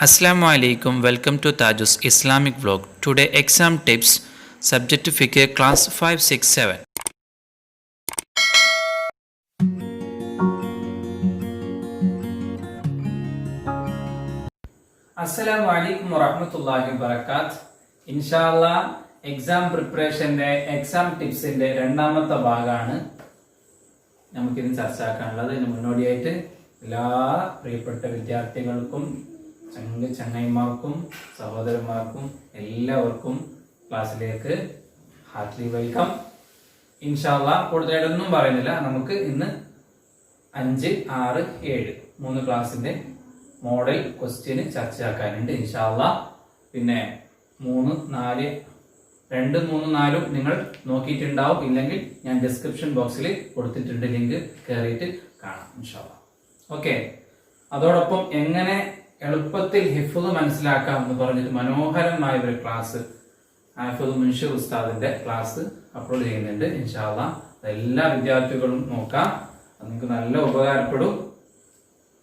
Assalamu alaikum. Welcome to Tajus Islamic Vlog. Today exam tips. Subject to Fiqh class 5, 6, 7. Assalamu alaikum warahmatullahi wabarakatuh. Inshallah exam preparationന്റെ exam tipsന്റെ രണ്ടാമത്തെ ഭാഗമാണ് നമുക്കിന്ന് ചർച്ചയാക്കാനുള്ളത്. ഇതിന് മുന്നോടിയായിട്ട് എല്ലാ പ്രിയപ്പെട്ട വിദ്യാർത്ഥികൾക്കും ചങ്ങായിമാർക്കും സഹോദരന്മാർക്കും എല്ലാവർക്കും ക്ലാസ്സിലേക്ക് ഹാർട്ട്ലി വെൽക്കം. ഇൻഷാല്ലാ കൂടുതലായിട്ടൊന്നും പറയുന്നില്ല. നമുക്ക് ഇന്ന് 5, 6, 7 3 ക്ലാസ്സിന്റെ മോഡൽ ക്വസ്റ്റ്യന് ചർച്ചയാക്കാനുണ്ട് ഇൻഷാല്ലാ. പിന്നെ 3, 4 2, 3, 4 നിങ്ങൾ നോക്കിയിട്ടുണ്ടാവും. ഇല്ലെങ്കിൽ ഞാൻ ഡിസ്ക്രിപ്ഷൻ ബോക്സിൽ കൊടുത്തിട്ടുണ്ട്, ലിങ്ക് കയറിയിട്ട് കാണാം ഇൻഷാല്ലാ. ഓക്കെ, അതോടൊപ്പം എങ്ങനെ എളുപ്പത്തിൽ ഹിഫ്ള് മനസ്സിലാക്കാം എന്ന് പറഞ്ഞിട്ട് മനോഹരമായ ഒരു ക്ലാസ് ഹാഫിദ് മുൻഷിർ ഉസ്താദിന്റെ ക്ലാസ് അപ്ലോഡ് ചെയ്യുന്നുണ്ട് ഇൻഷാല്ലാ. എല്ലാ വിദ്യാർത്ഥികളും നോക്കാം, നിങ്ങൾക്ക് നല്ല ഉപകാരപ്പെടും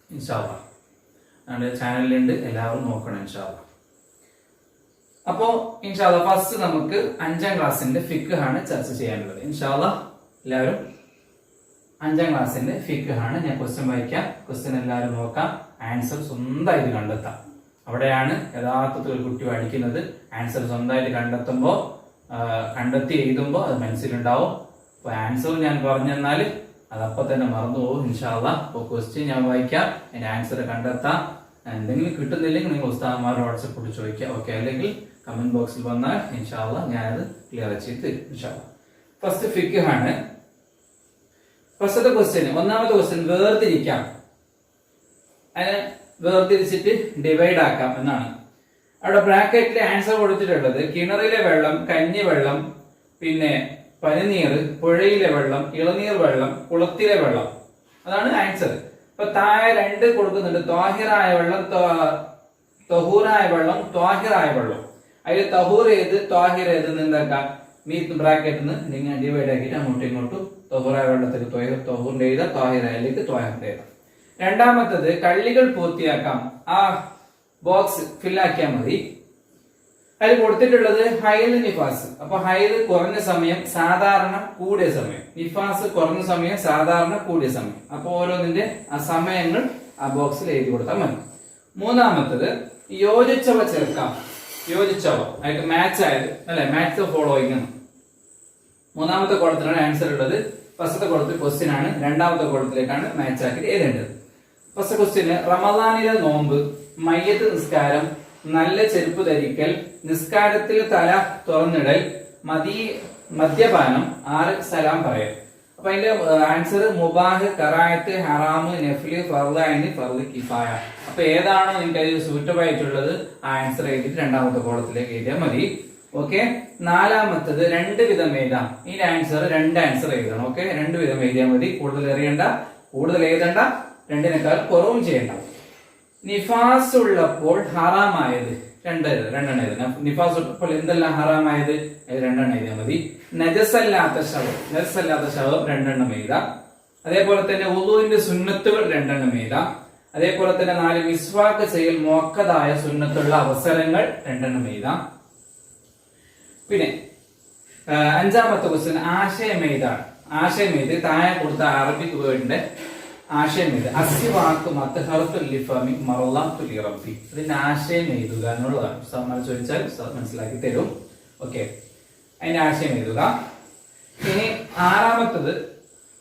ഇൻഷാല്ലാ. നമ്മുടെ ചാനലിലുണ്ട്, എല്ലാവരും നോക്കണം ഇൻഷാല്ലാ. അപ്പോ ഇൻഷാല്ലാ ഫസ്റ്റ് നമുക്ക് 5ാം ക്ലാസ്സിന്റെ ഫിഖ് ആണ് ചർച്ച ചെയ്യാനുള്ളത് ഇൻഷാല്ലാ. എല്ലാവരും 5ാം ക്ലാസ്സിന്റെ ഫിഖ് ആണ്. ഞാൻ ക്വസ്റ്റ്യൻ വായിക്കാം, ക്വസ്റ്റ്യൻ എല്ലാവരും നോക്കാം, ആൻസർ സ്വന്തമായിട്ട് കണ്ടെത്താം. അവിടെയാണ് യഥാർത്ഥത്തിൽ ഒരു കുട്ടി പഠിക്കുന്നത്. ആൻസർ സ്വന്തമായിട്ട് കണ്ടെത്തി എഴുതുമ്പോൾ അത് മനസ്സിലുണ്ടാവും. അപ്പൊ ആൻസർ ഞാൻ പറഞ്ഞെന്നാൽ അതപ്പൊ തന്നെ മറന്നു പോകും ഇൻഷാല്ലാ. അപ്പോൾ ക്വസ്റ്റ്യൻ ഞാൻ വായിക്കാം, അതിന്റെ ആൻസർ കണ്ടെത്താം. എന്തെങ്കിലും കിട്ടുന്നില്ലെങ്കിൽ നിങ്ങൾ ഉസ്താദന്മാരുടെ വാട്സപ്പിൽ ചോദിക്കാം. ഓക്കെ, അല്ലെങ്കിൽ കമന്റ് ബോക്സിൽ വന്നാൽ ഇൻഷാല്ലാ ഞാനത് ക്ലിയർ ചെയ്ത് ഇൻഷാല്ലാ. ഫസ്റ്റ് ഫിഖ് ആണ്. ഫസ്റ്റത്തെ ക്വസ്റ്റ്യൻ, ഒന്നാമത്തെ ക്വസ്റ്റ്യൻ വേർതിരിക്കാം. അതിനെ വേർതിരിച്ചിട്ട് ഡിവൈഡ് ആക്കാം എന്നാണ്. അവിടെ ബ്രാക്കറ്റിലെ ആൻസർ കൊടുത്തിട്ടുള്ളത് കിണറിലെ വെള്ളം, കഞ്ഞിവെള്ളം, പിന്നെ പനിനീർ, പുഴയിലെ വെള്ളം, ഇളനീർ വെള്ളം, കുളത്തിലെ വെള്ളം. അതാണ് ആൻസർ. ഇപ്പൊ താഴെ 2 കൊടുക്കുന്നുണ്ട്, ത്വാഹിറായ വെള്ളം, തൊഹൂറായ വെള്ളം, ത്വാഹിറായ വെള്ളം. അതിൽ തഹൂർ ഏത് ത്വാഹിർ ഏത് എന്താക്കാം, മീത്ത് ബ്രാക്കറ്റിൽ നിന്ന് നിങ്ങൾ ഡിവൈഡ് ആക്കിയിട്ട് അങ്ങോട്ടും ഇങ്ങോട്ടും തൊഹൂറായ വെള്ളത്തിൽ തൊഹൂറിന്റെ എഴുതാം, ത്വാഹിറായിലേക്ക് ത്വാഹിറിന്റെ എഴുതാം. രണ്ടാമത്തത് കള്ളികൾ പൂർത്തിയാക്കാം. ആ ബോക്സ് ഫില്ലാക്കിയാൽ മതി. അതിൽ കൊടുത്തിട്ടുള്ളത് ഹൈദ്, നിഫാസ്. അപ്പൊ ഹൈദ് കുറഞ്ഞ സമയം, സാധാരണ കൂടിയ സമയം. നിഫാസ് കുറഞ്ഞ സമയം, സാധാരണ കൂടിയ സമയം. അപ്പൊ ഓരോന്നിന്റെ ആ സമയങ്ങൾ ആ ബോക്സിൽ എഴുതി കൊടുത്താൽ മതി. മൂന്നാമത്തത് യോജിച്ചവ ചേർക്കാം. യോജിച്ചവ ആയിട്ട് മാച്ച് ആയത് അല്ലെ, മാച്ച് ഫോളോയിങ്. മൂന്നാമത്തെ കോളത്തിലാണ് ആൻസർ ഉള്ളത്. ഫസ്റ്റത്തെ കോളത്തിൽ ക്വസ്റ്റ്യൻ ആണ്, രണ്ടാമത്തെ കോളത്തിലേക്കാണ് മാച്ച് ആക്കി എഴുതേണ്ടത്. ഫസ്റ്റ് ക്വസ്റ്റ്യന്, റമദാനിലെ നോമ്പ്, മയ്യത്ത് നിസ്കാരം, നല്ല ചെരുപ്പ് ധരിക്കൽ, നിസ്കാരത്തിൽ തല തുറന്നിടൽ, മദ്യപാനം, 6 സലാം പറയൽ. അപ്പൊ അതിന്റെ ആൻസർ മുബാഹ്, കറായത്ത്, ഹറാമ്, നഫ്ല്, ഫർദ് ഐൻ, ഫർദ് കിഫായ. അപ്പൊ ഏതാണോ നിങ്ങൾക്ക് അതിൽ സൂറ്റബിൾ ആയിട്ടുള്ളത് ആ ആൻസർ എഴുതിയിട്ട് രണ്ടാമത്തെ കോളത്തിലേക്ക് എഴുതിയാൽ മതി. ഓക്കെ, നാലാമത്തത് 2 വിധം എഴുതാം. ഈ ആൻസർ 2 ആൻസർ എഴുതണം. ഓക്കെ, 2 വിധം എഴുതിയാൽ മതി. കൂടുതൽ എറിയണ്ട, കൂടുതൽ എഴുതണ്ട, 2നേക്കാൾ കുറവും ചെയ്യണ്ട. നിഫാസ് ഉള്ളപ്പോൾ ഹറാമായത് 2 എഴുതണം. നിഫാസ് ഉള്ളപ്പോൾ എന്തെല്ലാം ഹറാമായത് 2 എഴുതിയാൽ മതി. നജസല്ലാത്ത ശവം 2 എഴുതാം. അതേപോലെ തന്നെ വുളൂഇന്റെ സുന്നത്തുകൾ 2 എഴുതാം. അതേപോലെ തന്നെ 4 മിസ്വാക്ക് ചെയ്യൽ മുഅക്കദായ സുന്നത്തുള്ള അവസരങ്ങൾ 2 എഴുതാം. പിന്നെ 5ാമത്തെ ക്വസ്റ്റ്യൻ ആശയം എഴുതാണ്. ആശയം എഴുതി താഴെ കൊടുത്ത അറബിക് വേർഡിന്റെ ആശയം എഴുതി. അസിവാക്ക് മത്ഹറത്തുൽ മറലാത്തുൽ റബ്ബി. അതിന്റെ ആശയം എഴുതുക എന്നുള്ളതാണ്. ഉസ്താദ് ചോദിച്ചാൽ ഉസ്താദ് മനസ്സിലാക്കി തരും. ഓക്കെ, അതിന്റെ ആശയം എഴുതുക. ഇനി 6ാമത്തത്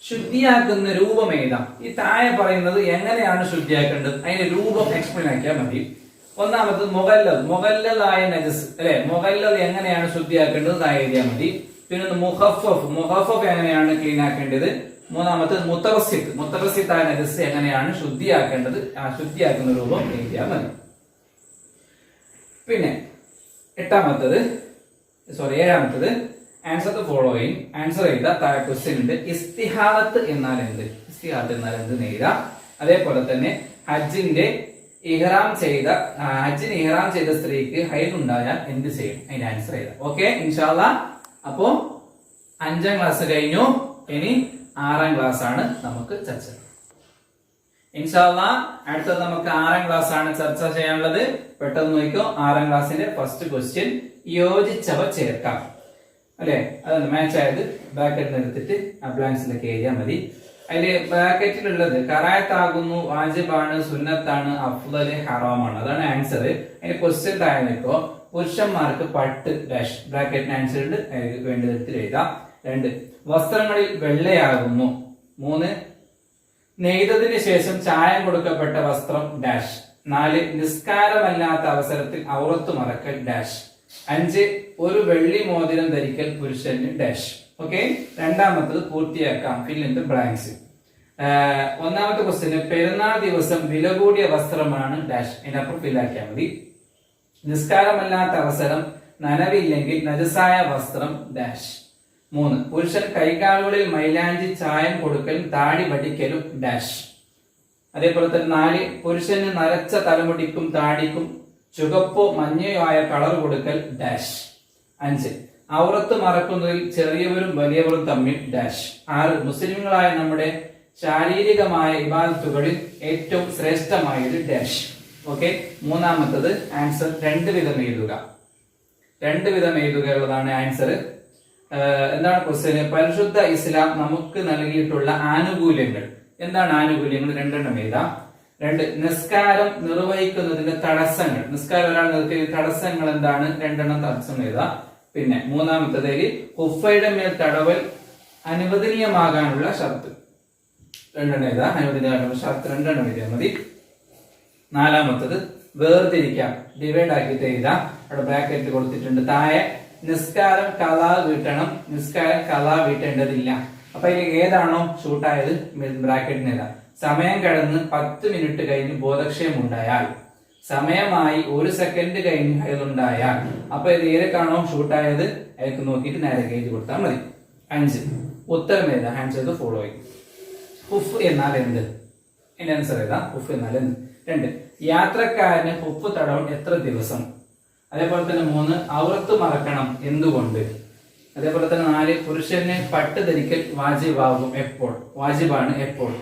ശുദ്ധിയാക്കുന്ന രൂപം എഴുതാം. ഈ താഴെ പറയുന്നത് എങ്ങനെയാണ് ശുദ്ധിയാക്കേണ്ടത് അതിന്റെ രൂപം എക്സ്പ്ലെയിൻ ആക്കിയാൽ മതി. ഒന്നാമത് മുഗല്ലദായ നജസ് അല്ലെ, മുഗല്ലദ് എങ്ങനെയാണ് ശുദ്ധിയാക്കേണ്ടത് താഴെ എഴുതിയാൽ മതി. പിന്നെ മുഖഫഫ് എങ്ങനെയാണ് ക്ലീൻ ആക്കേണ്ടത്. മൂന്നാമത്തത് മുത്തവസിത്തായ നജസ് എങ്ങനെയാണ് ശുദ്ധിയാക്കേണ്ടത്, ആ ശുദ്ധിയാക്കുന്ന രൂപം എഴുതിയാൽ മതി. പിന്നെ 7ാമത്തത് ആൻസർ ദ ഫോളോയിങ്. ആൻസർ എഴുതാ. താഴെ ക്വസ്റ്റ്യൻ ഉണ്ട്, ഇസ്തിഹാദത്ത് എന്നാൽ എന്ത് എഴുതാം. അതേപോലെ തന്നെ ഹജ്ജിന് ഇഹ്റാം ചെയ്ത സ്ത്രീക്ക് ഹൈദ് ഉണ്ടായാൽ എന്ത് ചെയ്യും, അതിന്റെ ആൻസർ എഴുതാം. ഓക്കെ ഇൻഷാല്ലാ. അപ്പോ 5ാം ക്ലാസ് കഴിഞ്ഞു. ഇനി 6ാം ക്ലാസ് ആണ് നമുക്ക് ചർച്ച. ഇൻഷാ അല്ലാഹ് അടുത്തത് നമുക്ക് 6ാം ക്ലാസ് ആണ് ചർച്ച ചെയ്യാനുള്ളത്. പെട്ടെന്ന് നോക്കിക്കോ. 6ാം ക്ലാസ്സിന്റെ ഫസ്റ്റ് ക്വസ്റ്റ്യൻ, യോജിച്ചവ ചേർക്കാം അല്ലെ. അതാണ് മാച്ച് ആയത് ബ്രാക്കറ്റിൽ എടുത്തിട്ട് ആ ബ്ലാങ്ക്സിലൊക്കെ എഴുതിയാൽ മതി. അതില് ബ്രാക്കറ്റിലുള്ളത് കറായത്താകുന്നു, വാജിബാണ്, സുന്നത്താണ്, അഫ്ളല്, ഹറാമാണ്. അതാണ് ആൻസർ. അതിന്റെ ക്വസ്റ്റ്യൻ താഴെ നിൽക്കോ. പുരുഷന്മാർക്ക് പട്ട് ഡാഷ് ബ്രാക്കറ്റിന് ആൻസർ ഉണ്ട്, വേണ്ട വിധത്തിൽ എഴുതാം. 2 വസ്ത്രങ്ങളിൽ വെള്ളയാകുന്നു. 3 നെയ്തതിന് ശേഷം ചായം കൊടുക്കപ്പെട്ട വസ്ത്രം ഡാഷ്. 4 നിസ്കാരമല്ലാത്ത അവസരത്തിൽ ഔറത്ത് മറക്കൽ ഡാഷ്. 5 ഒരു വെള്ളി മോതിരം ധരിക്കൽ പുരുഷന് ഡാഷ്. ഓക്കെ, രണ്ടാമത്തത് പൂർത്തിയാക്കാം. Fill in the blanks. ഒന്നാമത്തെ ക്വസ്റ്റ്യന് പെരുന്നാൾ ദിവസം വില കൂടിയ വസ്ത്രമാണ് ഡാഷ്. അതിനപ്പുറം ഫില്ലാക്കിയാൽ മതി. നിസ്കാരമല്ലാത്ത അവസരം നനവില്ലെങ്കിൽ നജസായ വസ്ത്രം ഡാഷ്. 3 പുരുഷൻ കൈകാലുകളിൽ മൈലാഞ്ചി ചായം കൊടുക്കലും താടി വടിക്കലും ഡാഷ്. അതേപോലെ തന്നെ 4 പുരുഷന് നരച്ച തലമുടിക്കും താടിക്കും ചുവപ്പോ മഞ്ഞയോ ആയ കളർ കൊടുക്കൽ ഡാഷ്. 5 ഔറത്ത് മറക്കുന്നതിൽ ചെറിയവരും വലിയവരും തമ്മിൽ ഡാഷ്. 6 മുസ്ലിങ്ങളായ നമ്മുടെ ശാരീരികമായ ഇബാദത്തുകളിൽ ഏറ്റവും ശ്രേഷ്ഠമായത് ഡാഷ്. ഓക്കെ, മൂന്നാമത്തത് ആൻസർ 2 വിധം എഴുതുക. 2 വിധം എഴുതുക ഉള്ളതാണ് ആൻസർ. എന്താണ് ക്വസ്റ്റ്യൻ? പരിശുദ്ധ ഇസ്ലാം നമുക്ക് നൽകിയിട്ടുള്ള ആനുകൂല്യങ്ങൾ. എന്താണ് ആനുകൂല്യങ്ങൾ? 2 എഴുതാം. 2 നിസ്കാരം നിർവഹിക്കുന്നതിന്റെ തടസ്സങ്ങൾ. നിസ്കാരം ഒരാൾ നിർത്തിയ തടസ്സങ്ങൾ എന്താണ്? 2 തടസ്സം എഴുതാം. പിന്നെ മൂന്നാമത്തേതിൽ ഹുഫയുടെ മേൽ തടവൽ അനുവദനീയമാകാനുള്ള ഷർത്ത് 2 എഴുതാം. അനുവദനീയമാകാനുള്ള ഷർത്ത് 2 എഴുതിയാൽ മതി. നാലാമത്തത് വേർതിരിക്കാം. ഡിവൈഡ് ആക്കിയിട്ട് എഴുതാം. അവിടെ ബ്രാക്കറ്റ് കൊടുത്തിട്ടുണ്ട്. താഴെ നിസ്കാരം കലാ വീട്ടണം, നിസ്കാരം കലാ വീട്ടേണ്ടതില്ല. അപ്പൊ ഇതിൽ ഏതാണോ ഷൂട്ടായത് ബ്രാക്കറ്റിന് എഴുതാം. സമയം കടന്ന് 10 മിനിറ്റ് കഴിഞ്ഞ് ബോധക്ഷയം ഉണ്ടായാൽ, സമയമായി 1 സെക്കൻഡ് കഴിഞ്ഞ് ഹൈലുണ്ടായാൽ, അപ്പൊ ഇത് ഏതൊക്കെയാണോ ഷൂട്ടായത് അതൊക്കെ നോക്കിയിട്ട് നേരെ ഗേജ് കൊടുത്താൽ മതി. 5 ഉത്തരം എഴുതാം. Answer the following. ഹുഫ് എന്നാൽ എന്ത്? എന്റെ ആൻസർ എഴുതാം. ഹുഫ് എന്നാൽ എന്ത്? 2 യാത്രക്കാരന് ഹുഫ് തടവൻ എത്ര ദിവസം? അതേപോലെ തന്നെ 3 ഔറത്ത് മറക്കണം എന്തുകൊണ്ട്? അതേപോലെ തന്നെ 4 പുരുഷന് പട്ട് ധരിക്കൽ വാജിബാകും എപ്പോൾ? വാജിബാണ് എപ്പോൾ?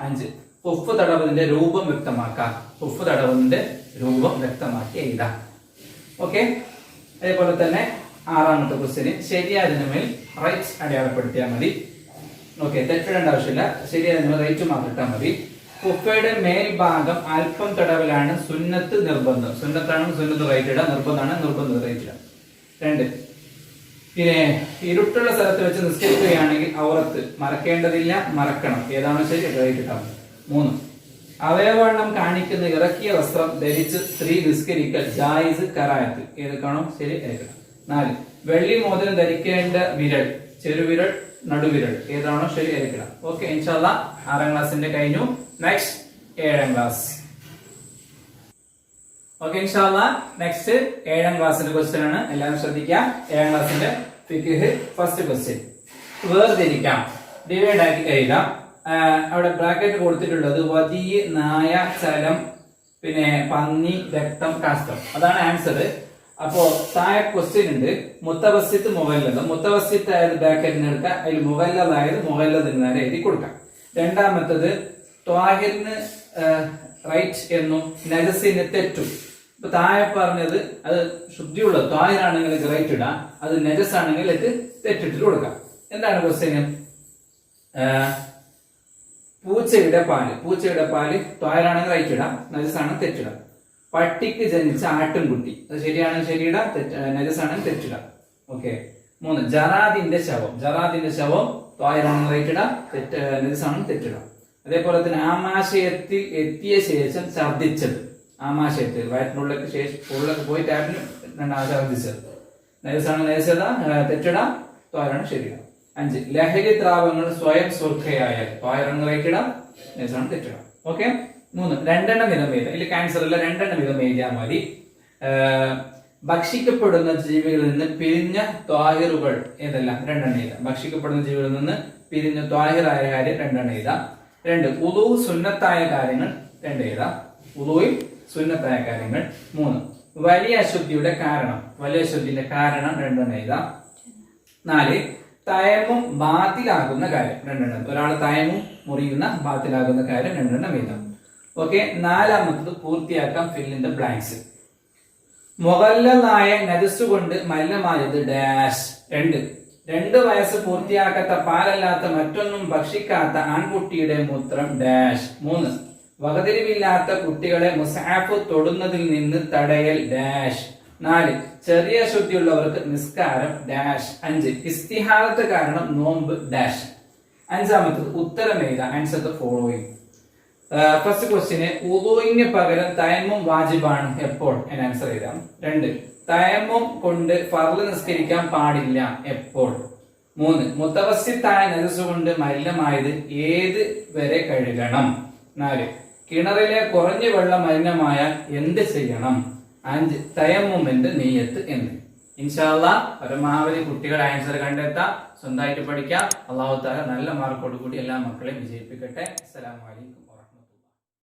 5 ഹുഫ് തടവതിന്റെ രൂപം വ്യക്തമാക്കാം. ഹുഫ് തടവതിന്റെ രൂപം വ്യക്തമാക്കി എഴുതാം. ഓക്കെ, അതേപോലെ തന്നെ 6ാമത്തെ ക്വസ്റ്റ്യന് ശരിയായതിന് മേൽ റൈറ്റ് അടയാളപ്പെടുത്തിയാൽ മതി. ഓക്കെ, തെറ്റിടേണ്ട ആവശ്യമില്ല. ശരിയായതിന് മേൽ റൈറ്റ് മാത്രം ഇട്ടാൽ മതി. ഹുഫയുടെ മേൽഭാഗം അല്പം തടവലാണ് സുന്നത്ത് നിർബന്ധം. സുന്നത്താണ് സുന്നത്ത് റൈറ്റ് ഇടാം, നിർബന്ധമാണ് നിർബന്ധം റൈറ്റ് ഇടാം. 2 പിന്നെ ഇരുട്ടുള്ള സ്ഥലത്ത് വെച്ച് നിസ്കരിക്കുകയാണെങ്കിൽ ഔറത്ത് മറക്കേണ്ടതില്ല, മറക്കണം. ഏതാണോ ശരി റൈറ്റ് ഇട്ടാം. 3 അവയവണ്ണം കാണിക്കുന്ന ഇറക്കിയ വസ്ത്രം ധരിച്ച് സ്ത്രീ നിസ്കരിക്കൽ ജായിസ് കറായത്ത്. ഏതൊക്കെയാണോ ശരി ഏതൊക്കെ. 4 വെള്ളി മോതിരം ധരിക്കേണ്ട വിരൽ ചെറുവിരൽ നടുവിരൽ. ഏതാണോ ശരി ഏതൊക്കെയാണ്. ഓക്കെ, ഇൻഷാല്ലാഹ് 6ാം ക്ലാസ്സിന്റെ കഴിഞ്ഞു. Next 7ാം class. ഓക്കെ, ഇൻഷാല്ലാഹ് നെക്സ്റ്റ് 7ാം ക്ലാസ്സിന്റെ ക്വസ്റ്റ്യൻ ആണ്. എല്ലാവരും ശ്രദ്ധിക്കുക. 7ാം ക്ലാസ്സിന്റെ ഫിഖ് ഫസ്റ്റ് ക്വസ്റ്റ്യൻ. വേർതിരിക്കാം. ഡിവൈഡ് ആക്കി എഴുതാം. അവിടെ ബ്രാക്കറ്റ് കൊടുത്തിട്ടുള്ളത് വധി, നായ, ചലം, പിന്നെ പന്നി, രക്തം, കാഷ്ടം. അതാണ് ആൻസർ. അപ്പോ താഴെ ക്വസ്റ്റ്യൻ ഉണ്ട്. മുത്തവസ്സിത്ത് മുഗല്ലദ്. മുത്തവസ്സിത്ത് ആയത് ബ്രാക്കറ്റിന് എടുക്കാം. അതിൽ മുഗല്ലദ് ആയത് മുഗല്ലദിന് നേരെ എഴുതി കൊടുക്കാം. രണ്ടാമത്തത് ത്വാഹിറിന് റൈറ്റ് എന്നും നജസിന് തെറ്റും. ഇപ്പൊ താഴെ പറഞ്ഞത് അത് ശുദ്ധിയുള്ള ത്വാഹിറാണെങ്കിൽ റൈറ്റ് ഇടാം, അത് നജസ് ആണെങ്കിൽ അത് തെറ്റിട്ട് കൊടുക്കാം. എന്താണ് ക്വസ്റ്റ്യൻ? പൂച്ചയുടെ പാല്. പൂച്ചയുടെ പാല് ത്വാഹിറാണെങ്കിൽ റൈറ്റ് ഇടാം, നജസാണ് തെറ്റിടാം. പട്ടിക്ക് ജനിച്ച ആട്ടിൻകുട്ടി. അത് ശരിയാണെങ്കിൽ ശരിയിടാം, നജസാണെങ്കിൽ തെറ്റിടാം. ഓക്കെ. 3 ജറാദിന്റെ ശവം. ജറാദിന്റെ ശവം ത്വാഹിറാണെങ്കിൽ റൈറ്റ് ഇടാം, നജസാണെങ്കിൽ തെറ്റിടാം. അതേപോലെ തന്നെ ആമാശയത്തിൽ എത്തിയ ശേഷം ഛർദിച്ചത്. ആമാശയത്തിൽ വയറ്റിനുള്ളിലേക്ക് ശേഷം ഉള്ളിലേക്ക് പോയി ടാബിന് ഛർദിച്ചത്. നജസാണ് നജസത തെറ്റിടാം, ത്വാഹിറാണ് ശരിയിടാം. 5 ലഹരി ദ്രാവങ്ങൾ സ്വയം സുർഖയായാൽ ത്വാഹിറാണെങ്കിൽ റൈറ്റ് ഇടാം, നജസാണ് തെറ്റിടാം. ഓക്കെ. 3 2 വിധം എഴുതാം. ഇതിൽ ക്യാൻസർ അല്ല, 2 വിധം എഴുതിയാൽ മതി. ഭക്ഷിക്കപ്പെടുന്ന ജീവികളിൽ നിന്ന് പിരിഞ്ഞ ത്വാഹിറുകൾ ഏതെല്ലാം? 2 എഴുതാം. ഭക്ഷിക്കപ്പെടുന്ന ജീവികളിൽ നിന്ന് പിരിഞ്ഞ ത്വാഹിറായ കാര്യം 2 എഴുതാം. 2 ഉദു സുന്നത്തായ കാര്യങ്ങൾ 2 എഴുതാം. ഉദുവിൽ സുന്നത്തായ കാര്യങ്ങൾ. 3 വലിയ അശുദ്ധിയുടെ കാരണം. വലിയ അശുദ്ധിയുടെ കാരണം 2 എഴുതാം. 4 തയമ്മും ബാത്തിലാകുന്ന കാര്യം 2. ഒരാൾ തയമ്മും മുറിയുന്ന ബാത്തിലാകുന്ന കാര്യം 2 എഴുതാം. ഓക്കെ, നാലാമത്തത് പൂർത്തിയാക്കാം ഫിൽ ഇൻ ദ ബ്ലാങ്ക്സ്. മുഗല്ലദായ നജസ് കൊണ്ട് മലിനമായത് ഡാഷ്. 2 വയസ്സ് പൂർത്തിയാക്കാത്ത പാലല്ലാത്ത മറ്റൊന്നും ഭക്ഷിക്കാത്ത ആൺകുട്ടിയുടെ മൂത്രം ഡാഷ്. 3 വകതിരിവില്ലാത്ത കുട്ടികളെ മുസ്ഹാഫ് തൊടുന്നതിൽ നിന്ന് തടയൽ ഡാഷ്. 4 ചെറിയ ശുദ്ധിയുള്ളവർക്ക് നിസ്കാരം ഡാഷ്. 5 ഇസ്തിഹാദത്ത് കാരണം നോമ്പ് ഡാഷ്. 5-മത്തത് ഉത്തരം എഴുതാം. Answer the following. First question ഉദൂഇന് പകരം തയമ്മും വാജിബാണ് എപ്പോൾ? ആൻസർ എഴുതാം. 2 തയമ്മും കൊണ്ട് ഫർള് നിസ്കരിക്കാൻ പാടില്ല എപ്പോൾ? 3 മുത്തവസ്സിത്തായ നജസ് കൊണ്ട് മലിനമായത് ഏത് വരെ കഴുകണം? 4 കിണറിലെ കുറഞ്ഞ വെള്ളം മലിനമായാൽ എന്ത് ചെയ്യണം? 5 തയമ്മുമിന്റെ നിയ്യത്ത് എന്ന്. ഇൻഷാ അല്ലാഹ് പരമാവധി കുട്ടികൾ ആൻസർ കണ്ടെത്താം, സ്വന്തമായിട്ട് പഠിക്കാം. അല്ലാഹു തആല നല്ല മാർക്കോട് കൂടി എല്ലാ മക്കളെയും വിജയിപ്പിക്കട്ടെ. അസ്സലാമു അലൈക്കും.